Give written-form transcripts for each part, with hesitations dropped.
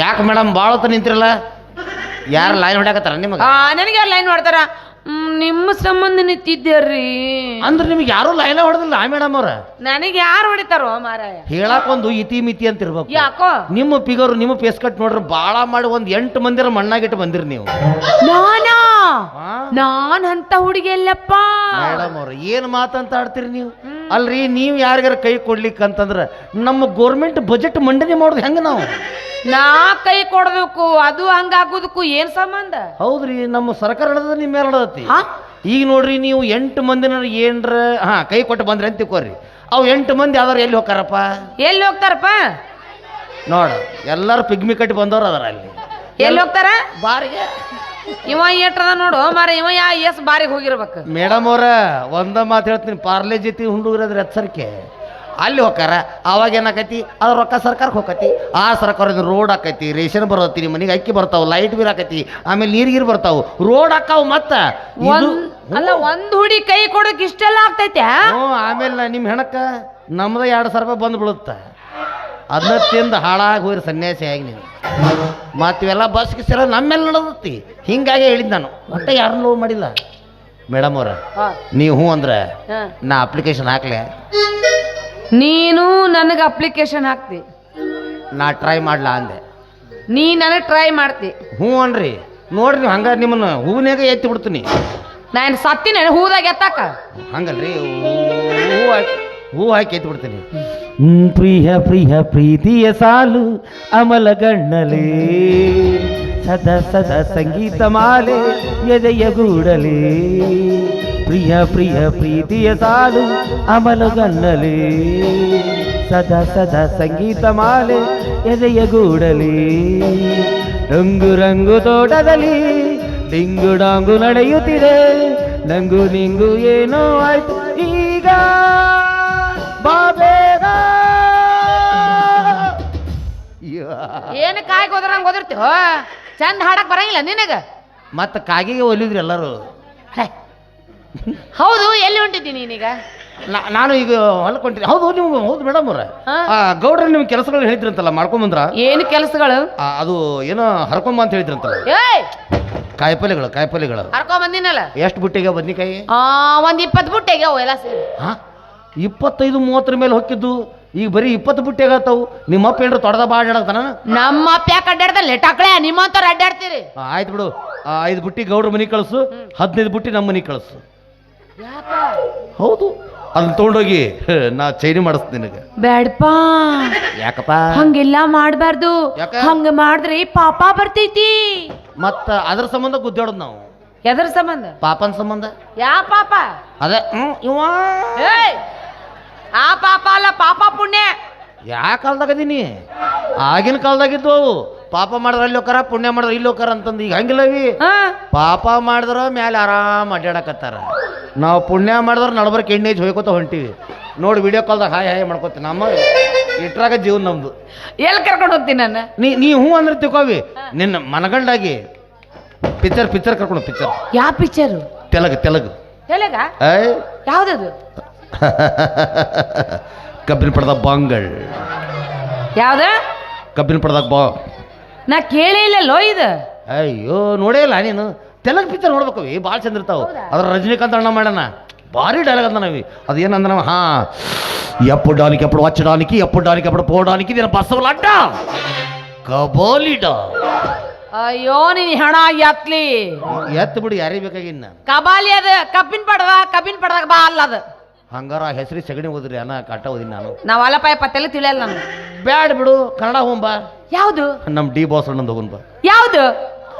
ಯಾಕೆ ಮೇಡಮ್ ಭಾಳ ಹೊತ್ತು ನಿಂತಿರಲ್ಲ? ಯಾರು ಲೈನ್ ಹೊಡ್ಯಾಕತ್ತಾರ ನಿಮಗೆ? ನನಗೆ ಯಾರು ಲೈನ್ ಹೊಡ್ತಾರ? ನಿಮ್ಮ ಸಂಬಂಧ ನಿಂತಿದ್ದೇರ್ರಿ ಅಂದ್ರೆ ನಿಮ್ಗೆ ಯಾರು ಲೈನ ಹೊಡೆದಿಲ್ಲ ಮೇಡಮ್ ಅವ್ರ? ನನಗೆ ಯಾರು ಹೊಡಿತಾರೋ ಮಾರಾಯ? ಹೇಳಕ್ ಒಂದು ಇತಿ ಮಿತಿ ಅಂತ ಇರ್ಬೇಕು. ಯಾಕೋ ನಿಮ್ಮ ಫಿಗರ್ ನಿಮ್ಮ ಫೇಸ್ ಕಟ್ ನೋಡ್ರಿ ಭಾಳ ಮಾಡಿ ಒಂದ್ 8 ಮಂದಿರ ಮಣ್ಣಾಗಿಟ್ಟು ಬಂದಿರಿ ನೀವು. ನಾನ್ ಅಂತ ಹುಡುಗಿ ಅಲ್ಲಪ್ಪ ಮೇಡಮ್ ಅವ್ರ ಏನ್ ಮಾತಂತ ಆಡ್ತೀರಿ ನೀವು? ಅಲ್ರಿ ನೀವು ಯಾರಿಗಾರ ಕೈ ಕೊಡ್ಲಿಕ್ಕೆ ಅಂತಂದ್ರ ನಮ್ಮ ಗೋರ್ಮೆಂಟ್ ಬಜೆಟ್ ಮಂಡನೆ ಮಾಡೋದು ಹೆಂಗ ನಾವು? ನಾ ಕೈ ಕೊಡಬೇಕು ಅದು ಹಂಗಾಗೋದಕ್ಕೂ ಏನ್ ಸಂಬಂಧ? ಹೌದ್ರಿ, ನಮ್ಮ ಸರ್ಕಾರ ನಡೆದ ನಿಮ್ಮ ಮೇಲೆ ನಡೆದತಿ. ಈಗ ನೋಡ್ರಿ ನೀವು 8 ಮಂದಿನ ಏನ್ರ ಕೈ ಕೊಟ್ಟು ಬಂದ್ರಿ ಅಂತ ತಿಳ್ಕೊರಿ. ಅವು 8 ಮಂದಿ ಯಾವ್ದಾರು ಎಲ್ಲಿ ಹೋಗ್ತಾರಪ್ಪ? ಎಲ್ಲಿ ಹೋಗ್ತಾರಪ್ಪ? ನೋಡ ಎಲ್ಲಾರು ಪಿಗ್ಮಿ ಕಟ್ಟಿ ಬಂದವ್ರು ಅದಾರ ಅಲ್ಲಿ. ಎಲ್ಲಿ ಹೋಗ್ತಾರ? ಬಾರಿಗೆ. ಇವ ಏಟ್ರದ ನೋಡು ಮಾರ, ಇವ ಎಸ್ ಬಾರಿಗೆ ಹೋಗಿರ್ಬೇಕು. ಮೇಡಮ್ ಅವ್ರ ಒಂದ ಮಾತು ಹೇಳ್ತೀನಿ, ಪಾರ್ಲೆ ಜೊತೆ ಹುಂಡುಗ್ರದ್ರ ಎಚ್ಚರಿಕೆ. ಅಲ್ಲಿ ಹೋಗಾರ ಅವಾಗ ಏನಾಕೈತಿ, ಅದ್ರ ರೊಕ್ಕ ಸರ್ಕಾರಕ್ಕೆ ಹೋಗತಿ. ಆ ಸರ್ಕಾರದಿಂದ ರೋಡ್ ಹಾಕೈತಿ, ರೇಷನ್ ಬರತ್ತಿ, ನಿಮ್ಮ ಮನೆಗೆ ಅಕ್ಕಿ ಬರ್ತಾವ, ಲೈಟ್ ಬಿಲ್ ಹಾಕೈತಿ, ಆಮೇಲೆ ನೀರ್ಗೀರ್ ಬರ್ತಾವ, ರೋಡ್ ಹಾಕಾವ್. ಮತ್ತ ಅಲ್ಲ ಒಂದ್ ಹುಡಿ ಕೈ ಕೊಡಕ್ ಇಷ್ಟೆಲ್ಲ ಆಗ್ತೈತೆ? ಆಮೇಲೆ ನಿಮ್ಮ ಹೆಣಕ್ಕ ನಮ್ದ 2,000 ರೂಪಾಯಿ ಬಂದು ಬೀಳುತ್ತ. ಅದನ್ನ ತಿಂದು ಹಾಳಾಗಿ ಹೋಗ್ರಿ ಸನ್ಯಾಸಿ ಆಗಿ ನೀವು. ಮತ್ತು ಇವೆಲ್ಲ ಬಸ್ ಗಿಸ್ಸೆಲ್ಲ ನಮ್ಮೆಲ್ಲ ನಡೆದತ್ತಿ. ಹಿಂಗಾಗಿ ಹೇಳಿದ್ ನಾನು ಒಟ್ಟೆ ಯಾರನ್ನ ಲೋವ್ ಮಾಡಿಲ್ಲ. ಮೇಡಮ್ ಅವ್ರ ನೀವು ಹ್ಞೂ ಅಂದ್ರೆ ನಾ ಅಪ್ಲಿಕೇಶನ್ ಹಾಕ್ಲೆ? ನೀನು ನನಗೆ ಅಪ್ಲಿಕೇಶನ್ ಹಾಕ್ತಿ, ನಾ ಟ್ರೈ ಮಾಡ್ಲಾ ಅಂದೆ. ನೀ ನನಗೆ ಟ್ರೈ ಮಾಡ್ತಿ. ಹ್ಞೂ ಅನ್ರಿ. ನೋಡ್ರಿ ನೀವು ಹಂಗ ನಿಮ್ಮನ್ನ ಹೂವಿನಾಗ ಎತ್ತಿ ಬಿಡ್ತೀನಿ. ನಾನು ಸತ್ತಿನ ಹೂದಾಗ ಎತ್ತಾಕ ಹಂಗಲ್ರಿ, ಹೂ ಹಾಕಿ ಎತ್ತಿ ಬಿಡ್ತೀನಿ. ಪ್ರಿಯ ಪ್ರಿಯ ಪ್ರೀತಿಯ ಸಾಲು ಅಮಲ ಗಣ್ಣಲೇ, ಸದಾ ಸದಾ ಸಂಗೀತ ಮಾಲೆ ಎದೆಯ ಗೂಡಲೇ. ಪ್ರಿಯ ಪ್ರಿಯ ಪ್ರೀತಿಯ ಸಾಲು ಅಮಲ ಗಣ್ಣಲೇ, ಸದಾ ಸದಾ ಸಂಗೀತ ಮಾಲೆ ಎದೆಯ ಗೂಡಲೇ. ರಂಗು ರಂಗು ತೋಟದಲ್ಲಿ ಡಿಂಗು ಡಾಂಗು ನಡೆಯುತ್ತಿದೆ, ನಂಗು ನಿಂಗು ಏನೋ ಆಯ್ತು ಈಗ ಬಾಬೇಗ. ಏನು ಕಾಯಿಗೆ ಹೋದ್ರಂಗೆ ಓದಿರ್ತೀವ, ಚಂದ ಹಾಡಕ್ ಬರಂಗಿಲ್ಲ ನಿನಗ? ಮತ್ತೆ ಕಾಗಿಗೆ ಒಲಿದ್ರಿ ಎಲ್ಲರೂ. ಹೌದು, ಎಲ್ಲಿ ಹೊಂಟಿದ್ದೀನಿ ನೀನೀಗ? ನಾನು ಈಗ ಹೊಲ್ಕೊಂತೀನಿ. ಹೌದು ನೀವು ಹೌದು ಮೇಡಮ್ ಅವ್ರ, ಗೌಡ್ರ ನಿಮ್ ಕೆಲಸಗಳು ಹೇಳಿದ್ರಂತಲ್ಲ ಮಾಡ್ಕೊಂಬಂದ್ರ? ಏನು ಕೆಲಸಗಳು? ಅದು ಏನೋ ಹರ್ಕೊಂಬ ಅಂತ ಹೇಳಿದ್ರಂತಲ್ಲ. ಕಾಯಿಪಲ್ಲೆಗಳು ಹರ್ಕೊಂಡ್ ಬಂದಿನಲ್ಲ. ಎಷ್ಟು ಬುಟ್ಟಿಗೆ ಬದ್ನಿಕಾಯಿ? ಒಂದ್ 20 ಬುಟ್ಟೆಗೆ ಎಲ್ಲ ಸೇರಿ. 25-30 ಮೇಲೆ ಹೊಕ್ಕಿದ್ದು ಈಗ ಬರೀ 20 ಬುಟ್ಟಿ ಆಗತ್ತವು. ನಿಮ್ಮಪ್ಪ ಏನ್ರ ತೊಡದ ಬಾ ಅಡ್ಡಾಡ್ತಾನ? ನಮ್ಮ ಅಪ್ಪ ಯಾಕೆ ಅಡ್ಡಾಡ್ತಾನೆ? ಲೆಟಾಕಳೆ ನಿಮ್ಮಂತವ್ರು ಅಡ್ಡಾಡ್ತೀರಿ. ಆಯ್ತು ಬಿಡು, 5 ಬುಟ್ಟಿ ಗೌಡ್ರ ಮನೆಗೆ ಕಳಿಸು, 15 ಬುಟ್ಟಿ ನಮ್ಮ ಮನೆಗೆ ಕಳಿಸು. ಹೌದು, ಅದನ್ನ ತಗೊಂಡೋಗಿ ನಾ ಚೈನಿ ಮಾಡಿಸ್ತೀನಿ ನಿನಗೆ. ಬೇಡಪ್ಪಾ. ಯಾಕಪ್ಪ ಹಂಗೆಲ್ಲ ಮಾಡಬಾರ್ದು, ಹಂಗ ಮಾಡಿದ್ರೆ ಪಾಪ ಬರ್ತೈತಿ. ಮತ್ತ ಅದ್ರ ಸಂಬಂಧ ಗುದ್ದಾಡೋದು ನಾವು. ಎದ್ರ ಸಂಬಂಧ? ಪಾಪನ ಸಂಬಂಧ. ಯಾ ಪಾಪ? ಅದೇ ಇವ ಆ ಪಾಪ ಅಲ್ಲ, ಪಾಪ ಪುಣ್ಯ. ಯಾ ಕಾಲದಾಗದೀನಿ? ಆಗಿನ ಕಾಲದಾಗಿದ್ದು ಅವು. ಪಾಪ ಮಾಡಿದ್ರ ಅಲ್ಲಿ ಹೋಕಾರ, ಪುಣ್ಯ ಮಾಡಿದ್ರ ಇಲ್ಲಿ ಹೋಕಾರ ಅಂತಂದು. ಈಗ ಹಂಗಿಲ್ಲವಿ. ಪಾಪ ಮಾಡಿದ್ರ ಮ್ಯಾಲೆ ಆರಾಮ್ ಅಡ್ಡಾಡಕತ್ತಾರ, ನಾವು ಪುಣ್ಯ ಮಾಡಿದ್ರ ನಡಬರ್ಕ ಎಣ್ಣೆ ಹೊಯ್ಕೋತ ಹೊಂಟಿವಿ. ನೋಡಿ ವಿಡಿಯೋ ಕಾಲ್ದಾಗ ಹಾಯ್ ಹಾಯ್ ಮಾಡ್ಕೋತೀವಿ. ನಮ್ಮ ಇಟ್ರಾಗ ಜೀವನ ನಮ್ದು. ಎಲ್ಲಿ ಕರ್ಕೊಂಡು ಹೋಗ್ತೀನಿ ನಾನು? ನೀ ಹ್ಞೂ ಅಂದ್ರೆ ತಿಳ್ಕೋವಿ. ನಿನ್ನ ಮನಗಂಡಾಗಿ ಪಿಕ್ಚರ್ ಕರ್ಕೊಂಡು. ಪಿಕ್ಚರ್ ಯಾವ ಪಿಕ್ಚರು? ತೆಲುಗು. ಯಾವ್ದದು? ಕಬ್ಬಿನ ಪಡೆದ ಬಾಂಗಳ್. ಯಾವ್ದ? ಕಬ್ಬಿನ ಪಡೆದಾಗ ಬಾ. ನಾ ಕೇಳೇ ಇಲ್ಲಲ್ಲೋ ಇದು. ಅಯ್ಯೋ ನೋಡೇ ಇಲ್ಲ ನೀನು. ತೆಲುಗು ಪಿಕ್ಚರ್ ನೋಡ್ಬೇಕು, ಭಾಳ ಚಂದ ಇರ್ತಾವ. ಅದ್ರ ರಜನಿಕಾಂತ್ ಅಣ್ಣ ಮಾಡೋಣ ಭಾರಿ ಡೈಲಾಗ್ ಅಂತ ನಾವಿ. ಅದು ಏನಂದ್ರೆ ನಾವು ఎప్పుడు డానికి ఎప్పుడు వచ్చడానికి ఎప్పుడు డానికి ఎప్పుడు పోవడానికి నేను బస్సవలాట ಕಬಾಲಿಡ. ಅಯ್ಯೋ ನೀನು ಹೆಣ ಎತ್ಲಿ ಎತ್ತು ಬಿಡು, ಯಾರಿಗೆ ಬೇಕಾಗಿನ್ನ ಕಬಾಲಿ. ಅದು ಕಬ್ಬಿನ ಪಡದಾಗ ಬಾ ಅಲ್ಲ ಅದು. ಹಂಗಾರ ಹೆಸರಿ ಸಗಣಿ ಓದ್ರಿ ಅನ್ನ ಕಟ್ಟ ಓದಿನಿ ನಾನು. ನಾವ್ ಅಲ್ಲಪ್ಪ ಪತ್ತೆಲ್ಲ ತಿಳಿಯಲ್ಲ ನಮ್ಗೆ. ಬ್ಯಾಡ್ ಬಿಡು, ಕನ್ನಡ ಹೋಗ್ಬಾ. ಯಾವುದು? ನಮ್ಮ ಡಿ ಬಾಸ್ ಅಣ್ಣಂದು ಹೋಗೋಣ ಬಾ. ಯಾವುದು?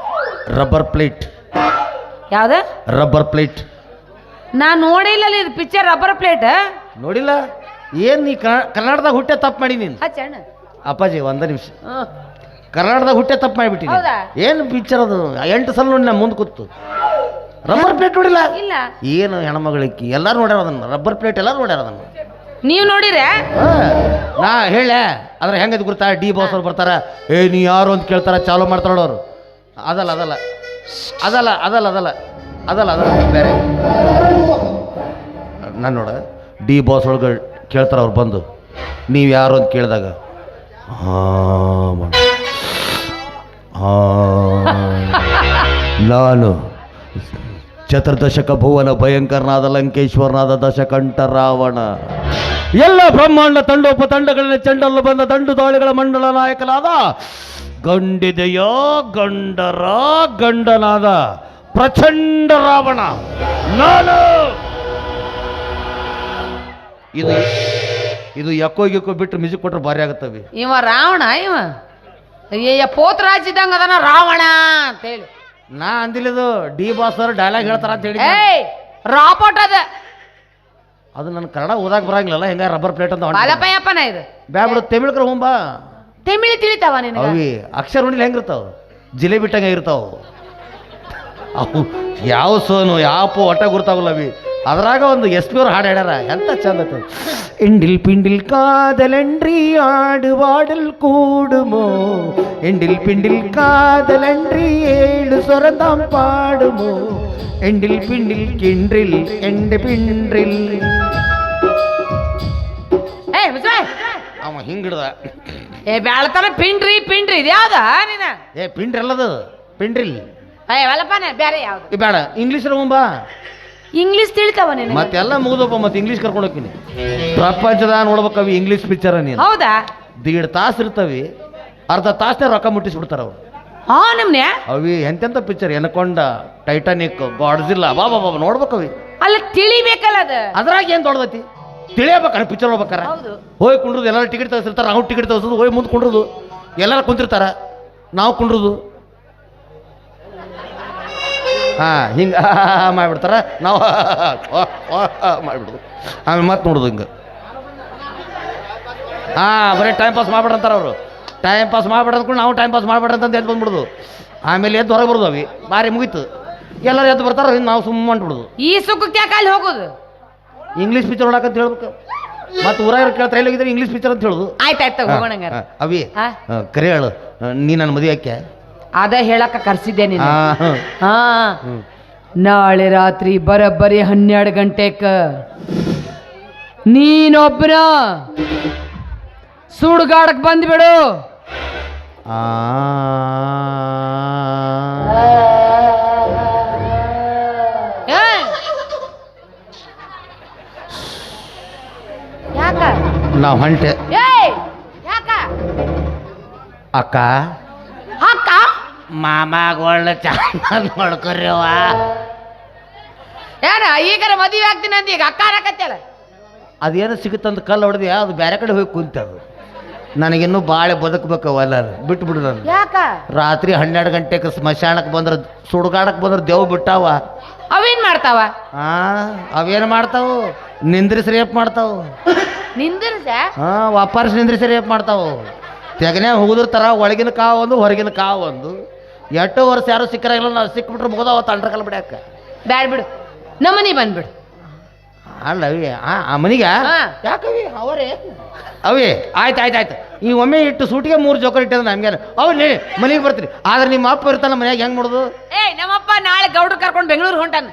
Rubber plate. ಯಾವ್ದ? Rubber plate. ನಾ ನೋಡಿಲ್ಲ ಇದು ಪಿಕ್ಚರ್. ರಬ್ಬರ್ ಪ್ಲೇಟ್ ನೋಡಿಲ್ಲ? ಏನ್ ನೀ ಕನ್ನಡದಾಗ ಹುಟ್ಟೆ ತಪ್ಪು ಮಾಡಿ ನೀನು. ಅಪ್ಪಾಜಿ ಒಂದ ನಿಮಿಷ, ಕನ್ನಡದಾಗ ಹುಟ್ಟೆ ತಪ್ಪು ಮಾಡಿಬಿಟ್ಟಿನಿ. ಏನು ಪಿಕ್ಚರ್ ಅದು? 8 ಸಲ ನೋಡಿ ನಾ ಮುಂದೆ ಕೂತು. ರಬ್ಬರ್ ಪ್ಲೇಟ್ ನೋಡಿಲ್ಲ? ಏನು ಹೆಣ್ಮಗಳಿಕ್ಕಿ ಎಲ್ಲಾರು ನೋಡ್ಯಾರ ಅದನ್ನ. ರಬ್ಬರ್ ಪ್ಲೇಟ್ ಎಲ್ಲಾರು ನೋಡ್ಯಾರ ಅದನ್ನ. ನೀವು ನೋಡಿರ? ನಾ ಹೇಳ ಅದ್ರ ಹೆಂಗದ್ ಗುರ್ತಾ? ಡಿ ಬಾಸ್ ಅವ್ರು ಬರ್ತಾರ, ನೀ ಯಾರು ಅಂತ ಕೇಳ್ತಾರ, ಚಾಲು ಮಾಡ್ತಾರ ನೋಡೋರು. ಅದಲ್ಲ ಅದಲ್ಲ ಅದಲ್ಲ ಅದಲ್ಲ ಅದಲ್ಲ ಅದಲ್ಲ ಅದಲ್ಲ ಬೇರೆ. ನಾನು ನೋಡ ಡಿ ಬಾಸ್ ಒಳಗೆ ಕೇಳ್ತಾರ ಅವ್ರು ಬಂದು, ನೀವು ಯಾರು ಅಂತ ಕೇಳಿದಾಗ ನಾನು ಚತುರ್ದಶಕ ಭುವನ ಭಯಂಕರನಾದ ಲಂಕೇಶ್ವರನಾದ ದಶಕಂಠ ರಾವಣ, ಎಲ್ಲ ಬ್ರಹ್ಮಾಂಡ ತಂಡೋಪತಂಡಗಳಿಂದ ಚೆಂಡಲು ಬಂದ ದಂಡು ದಾಳಿಗಳ ಮಂಡಲ ನಾಯಕನಾದ ಗಂಡಿದೆಯೋ ಗಂಡರ ಗಂಡನಾದ ಪ್ರಚಂಡ ರಾವಣ ನಾನು. ಇದು ಇದು ಎಕ್ಕೋ ಬಿಟ್ಟು ಮ್ಯೂಸಿಕ್ ಕೊಟ್ರೆ ಭಾರಿ ಆಗತ್ತವಿ. ಇವ ರಾವಣ ಇವ ಪೋತ್ರಾಜ್ ಇದ್ದಂಗ ಅದನ ರಾವಣ ಅಂತ ಹೇಳಿ ನಾ ಅಂದಿಲ್ಲದು ಡಿ ಬಾಸ್ ಅವ್ರು ಡೈಲಾಗ್ ಹೇಳ್ತಾರ ಅಂತ ಹೇಳಿ. ರಾಪೋಟ್ ಅದ ಅದು ನನ್ನ ಕನ್ನಡ ಓದಾಕ್ ಬರಂಗಿಲ್ಲ, ಹೆಂಗ ರಬ್ಬರ್ ಪ್ಲೇಟ್ ಅಂತ ಬಾಲಪಯ್ಯಪ್ಪನ ಇದು ಬ್ಯಾಬಿಡು ತಮಿಳ್ಕರ ಹುಂಬಾ ತಮಿಳಿ ತಿಳಿತಾವ ನಿನಗೆ? ಅವಿ ಅಕ್ಷರ ಉಣಿಲ್ ಹೆಂಗಿರ್ತಾವ, ಜಿಲೇಬಿ ಬಿಟ್ಟಂಗ ಇರ್ತಾವ ಅವು. ಯಾವ ಸೋನು ಯಾವ ಒಟ್ಟ ಗುರ್ತಾವಲ್ಲ ಅವಿ. ಅದ್ರಾಗ ಒಂದು ಎಸ್ ಪಿ ಅವ್ರು ಹಾಡು ಹೇಳ್ಯಾರ, ಎಂತ ಚಂದ. ಎಂಡಿಲ್ ಪಿಂಡಿಲ್ ಕಾದಲಂಡ್ರಿ ಆಡುವಾಡಲ್ ಕೂಡುಮೋ, ಎಂಡಿಲ್ ಪಿಂಡಿಲ್ ಕಾದಲಂಡ್ರಿ ಏಳು ಸೊರದಾಂ ಪಾಡುಮೋ, ಎಂಡಿಲ್ ಪಿಂಡಿಲ್ ಕಿಂಡ್ರಿಲ್ ಎಂಡೆ ಪಿಂಡ್ರಿಲ್. ಅವ ಹಿಂಗಿಡ್ದ ಬ್ಯಾಳತನ ಪಿಂಡ್ರಿ ಪಿಂಡ್ರಿ ಇದು ಯಾವ್ದ ನೀನ? ಪಿಂಡ್ರಿ ಅಲ್ಲದು ಪಿಂಡ್ರಿಲ್. ವಲ್ಲಪ್ಪನ ಬೇರೆ ಯಾವ್ದು ಬೇಡ ಇಂಗ್ಲೀಷ್ ಮುಂಬಾ. ಇಂಗ್ಲೀಷ್ ತಿಳಿತಾವ ನೀನು? ಮತ್ತೆಲ್ಲ ಮುಗಿದಪ್ಪ, ಮತ್ತೆ ಇಂಗ್ಲೀಷ್ ಕರ್ಕೊಂಡು ಹೋಗ್ತೀನಿ. ಪ್ರಪಂಚದ ನೋಡ್ಬೇಕವಿ ಇಂಗ್ಲೀಷ್ ಪಿಕ್ಚರ್ ನೀನು. ಹೌದಾ? 1.5 ತಾಸು ಇರ್ತವಿ, ಅರ್ಧ ತಾಸನೇ ರೊಕ್ಕ ಮುಟ್ಟಿಸ್ಬಿಡ್ತಾರ ಅವ್ರು. ಹಾ ನಮ್ನೆ ಅವಿ ಎಂತೆಂತ ಪಿಕ್ಚರ್, ಎನಕೊಂಡ, ಟೈಟಾನಿಕ್, ಗಾಡ್ಜಿಲ್ಲಾ, ಬಾಬಾ ಬಾಬಾ ನೋಡ್ಬೇಕವಿ. ಅಲ್ಲ ತಿಳಿಬೇಕಲ್ಲ ಅದ. ಅದ್ರಾಗ ಏನ್ ದೊಡ್ಡದೈತಿ ತಿಳಿಯಬೇಕಾರ ಪಿಕ್ಚರ್ ಹೋಗ್ಬೇಕಾರ. ಹೋಗಿ ಕುಂಡ್ರದು, ಎಲ್ಲರೂ ಟಿಕೆಟ್ ತೆಗೆಸಿರ್ತಾರ, ನಾವು ಟಿಕೆಟ್ ತೆಗೆಸೋದು, ಹೋಗಿ ಮುಂದೆ ಕುಂಡ್ರದು, ಎಲ್ಲರೂ ಕುಂತಿರ್ತಾರ, ನಾವು ಕುಂಡ್ರದು. ಹಿಂಗೆ ಮಾಡಿಬಿಡ್ತಾರ, ನಾವು ಮಾಡಿಬಿಡೋದು, ಆಮೇಲೆ ಮತ್ತೆ ನೋಡೋದು ಹಿಂಗೆ. ಬರೀ ಟೈಮ್ ಪಾಸ್ ಮಾಡ್ಬಿಡ್ರಂತಾರ ಅವರು. ಟೈಮ್ ಪಾಸ್ ಮಾಡ್ಬಿಡ ಅಂದ್ಕೊಂಡು ನಾವು ಟೈಮ್ ಪಾಸ್ ಮಾಡ್ಬೇಡ ಅಂತ ಎದ್ದು ಬಂದ್ಬಿಡೋದು. ಆಮೇಲೆ ಎದ್ದು ಹೊರಗೆ ಬರೋದು ಅವಿ, ಬಾರಿ ಮುಗೀತು, ಎಲ್ಲರೂ ಎದ್ದು ಬರ್ತಾರ, ನಾವು ಸುಮ್ಮನೆ ಅಂಟ್ಬಿಡೋದು. ಈ ಸುಖಕ್ಕೆ ಯಾಕೆ ಅಲ್ಲಿ ಹೋಗೋದು? ಇಂಗ್ಲೀಷ್ ಪಿಕ್ಚರ್ ನೋಡಕಂತ ಹೇಳ್ಬೇಕು. ಮತ್ತೆ ಊರಾಗ ಕೇಳ್ತಾ ಹೋಗಿದ್ರೆ ಇಂಗ್ಲೀಷ್ ಪಿಕ್ಚರ್ ಅಂತ ಹೇಳೋದು. ಆಯ್ತಾಯ್ತು ಹೋಗೋಣ. ಅವಿ ಕರೆ ಹೇಳು, ನೀ ನನ್ನ ಮದುವೆ ಯಾಕೆ? ಅದ ಹೇಳಕ್ಕ ಕರ್ಸಿದ್ದೆ ನೀನು. ನಾಳೆ ರಾತ್ರಿ ಬರಬ್ಬರಿ 12 ಗಂಟೆಕ ನೀನೊಬ್ಬನ ಸುಡ್ಗಾಡಕ್ ಬಂದ್ಬಿಡು. ಯಾಕ ನಾವು ಹೊಂಟೆ ಯಾಕ ಅಕ್ಕ ಅಕ್ಕ ಮಾಮಾಗಳ ಚಾನ ನೋಡ್ಕೊರ್ಯವ. ಏನ ಈಗರ ಮದುವೆ ಆಗ್ತೀನಿ ಅಂತ ಈಗ ಅಕ್ಕ ಅನ್ನಕತ್ತಲ್ಲ. ಅದೇನು ಸಿಗುತ್ತಂತ ಕಲ್ಲು ಹೊಡೆದ್ಯಾ, ಅದು ಬೇರೆ ಕಡೆ ಹೋಗಿ ಕುಂತದು. ನನಗಿನ್ನೂ ಬಾಳೆ ಬದುಕಬೇಕವಲ್ಲ, ಬಿಟ್ಟು ಬಿಡು ನಾನು. ಯಾಕ ರಾತ್ರಿ 12 ಗಂಟೆಗೆ ಸ್ಮಶಾನಕ್ಕೆ ಬಂದ್ರೆ, ಸುಡುಗಾಡಕ್ಕೆ ಬಂದ್ರೆ ದೇವ್ ಬಿಟ್ಟಾವ. ಅವೇನ್ ಮಾಡ್ತಾವ? ಅವೇನು ಮಾಡ್ತಾವು? ನಿಂದ್ರಿಸಿ ರೇಪ್ ಮಾಡ್ತಾವು. ನಿಂದ್ರಿಸ ವಾಪಸ್ ನಿಂದ್ರಿಸಿ ರೇಪ್ ಮಾಡ್ತಾವು. ತೆಗನೆ ಹೋಗುದಿರ್ತಾರ, ಒಳಗಿನ ಕಾವು ಒಂದು, ಹೊರಗಿನ ಕಾವು ಒಂದು. 8 ವರ್ಷ ಯಾರು ಸಿಕ್ಕರಾಗಿಲ್ಲ, ನಾವು ಸಿಕ್ಬಿಟ್ರೆ ಮುಗೋದಾವ ತಂಡ್ರಕಲ್ ಬಿಡ್ಯಾಕ. ಬ್ಯಾಡ್ ಬಿಡು, ನಮ್ಮನಿ ಬಂದ್ಬಿಡು. ಅಲ್ಲ ಅವಿ ಆ ಮನಿಗೆ ಯಾಕವಿ ಅವರೇ ಅವಿ ಆಯ್ತು. ಈ ಒಮ್ಮೆ ಇಟ್ಟು ಸೂಟಿಗೆ 3 ಜೋಕರ್ ಇಟ್ಟಿದ್ರೆ ನಮ್ಗೆ ಅವ್ ಮನೆಗೆ ಬರ್ತೀರಿ. ಆದ್ರೆ ನಿಮ್ಮ ಅಪ್ಪ ಇರ್ತಾನ ಮನ್ಯಾಗ ಹೆಂಗ್ ಮಾಡೋದು? ನಮ್ಮಪ್ಪ ನಾಳೆ ಗೌಡ್ರು ಕರ್ಕೊಂಡು ಬೆಂಗಳೂರು ಹೊಂಟಾನ.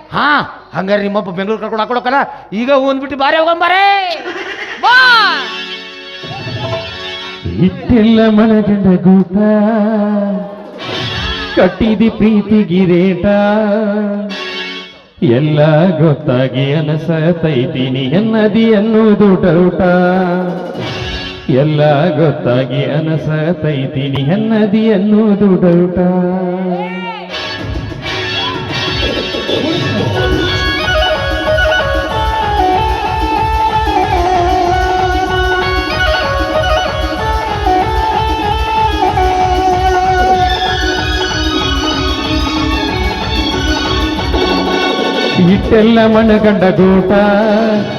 ಹಂಗಾರೆ ನಿಮ್ಮಪ್ಪ ಬೆಂಗಳೂರು ಕರ್ಕೊಂಡು ಹಾಕೊಡಕಲ್ಲ. ಈಗ ಒಂದ್ಬಿಟ್ಟು ಬಾರಿ ಹೋಗಂಬಾರೇ. ಇಟ್ಟೆಲ್ಲ ಮನಗಂಡ ಗೂಟ, ಕಟ್ಟಿದಿ ಪ್ರೀತಿಗಿರೇಟ, ಎಲ್ಲ ಗೊತ್ತಾಗಿ ಅನಸತೈತೀನಿ ಎನ್ನದಿ ಅನ್ನೋದು ಡೌಟ, ಎಲ್ಲ ಗೊತ್ತಾಗಿ ಅನಸತೈತೀನಿ ಎನ್ನದಿ ಅನ್ನೋದು ಡೌಟ. ಇಟ್ಟೆಲ್ಲ ಮನಗಂಡ ಗೂಟ,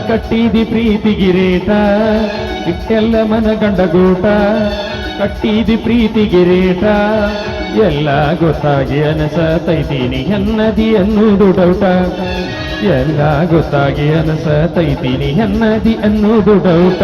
ಕಟ್ಟಿದಿ ಪ್ರೀತಿಗಿರೇಟ, ಇಟ್ಟೆಲ್ಲ ಮನಗಂಡ ಗೂಟ, ಕಟ್ಟಿದಿ ಪ್ರೀತಿಗಿರೇಟ, ಎಲ್ಲ ಗೊತ್ತಾಗಿ ಅನಸತೈತೀನಿ ಎನ್ನದಿ ಅನ್ನೋದು ಡೌಟ, ಎಲ್ಲ ಗೊತ್ತಾಗಿ ಅನಸತೈತೀನಿ ಎನ್ನದಿ ಅನ್ನೋದು ಡೌಟ.